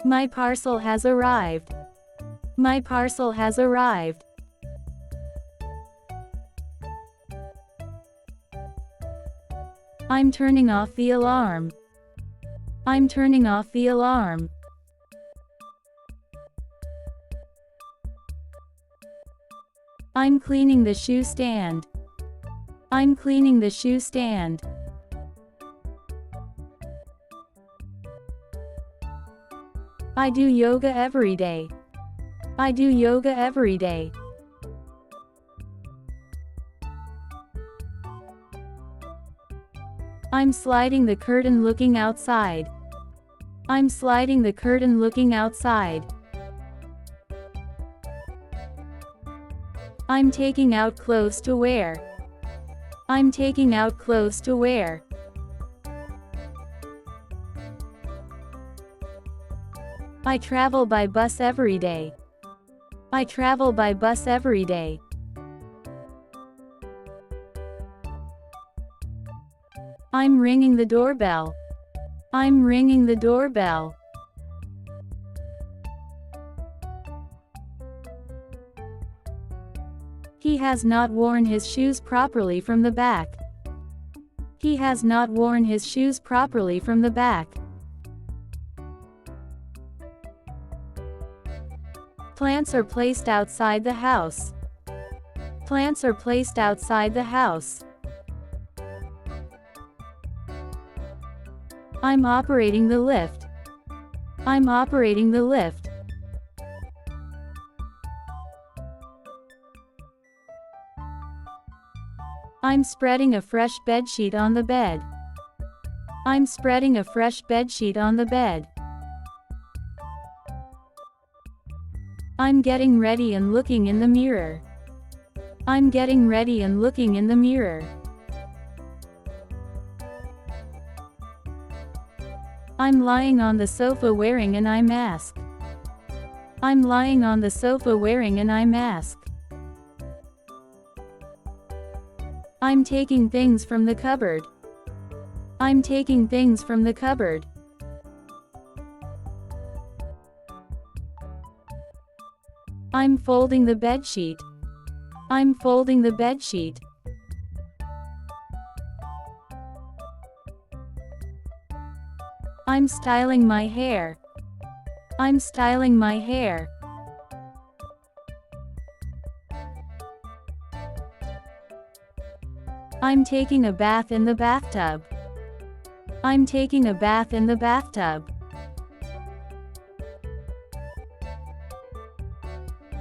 My parcel has arrived. My parcel has arrived. I'm turning off the alarm. I'm turning off the alarm. I'm cleaning the shoe stand. I'm cleaning the shoe stand. I do yoga every day. I do yoga every day. I'm sliding the curtain looking outside. I'm sliding the curtain looking outside. I'm taking out clothes to wear. I'm taking out clothes to wear. I travel by bus every day. I travel by bus every day. I'm ringing the doorbell. I'm ringing the doorbell. He has not worn his shoes properly from the back. He has not worn his shoes properly from the back. Plants are placed outside the house. Plants are placed outside the house. I'm operating the lift. I'm operating the lift. I'm spreading a fresh bedsheet on the bed. I'm spreading a fresh bedsheet on the bed. I'm getting ready and looking in the mirror. I'm getting ready and looking in the mirror. I'm lying on the sofa wearing an eye mask. I'm lying on the sofa wearing an eye mask. I'm taking things from the cupboard. I'm taking things from the cupboard. I'm folding the bedsheet. I'm folding the bedsheet. I'm styling my hair. I'm styling my hair. I'm taking a bath in the bathtub. I'm taking a bath in the bathtub.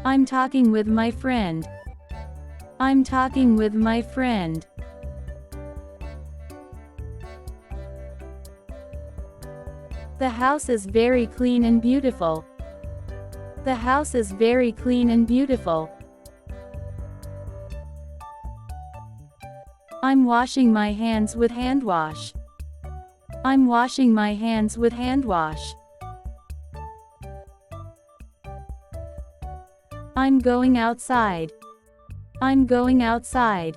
I'm talking with my friend. I'm talking with my friend. The house is very clean and beautiful. The house is very clean and beautiful. I'm washing my hands with hand wash. I'm washing my hands with hand wash. I'm going outside. I'm going outside.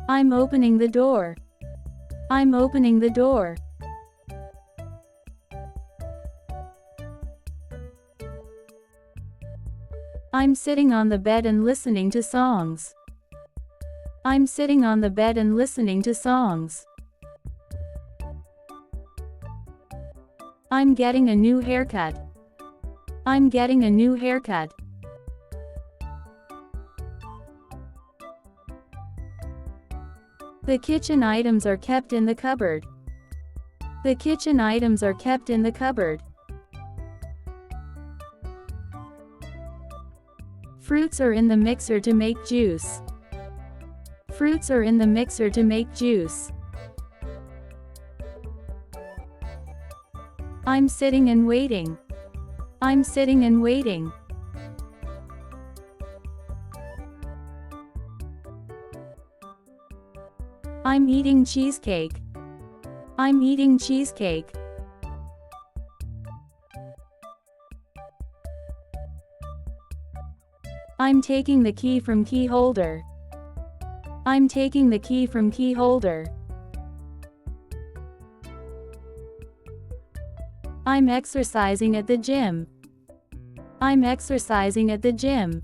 I'm opening the door. I'm opening the door. I'm sitting on the bed and listening to songs. I'm sitting on the bed and listening to songs. I'm getting a new haircut. I'm getting a new haircut. The kitchen items are kept in the cupboard. The kitchen items are kept in the cupboard. Fruits are in the mixer to make juice. Fruits are in the mixer to make juice. I'm sitting and waiting. I'm sitting and waiting. I'm eating cheesecake. I'm eating cheesecake. I'm taking the key from key holder. I'm taking the key from key holder. I'm exercising at the gym. I'm exercising at the gym.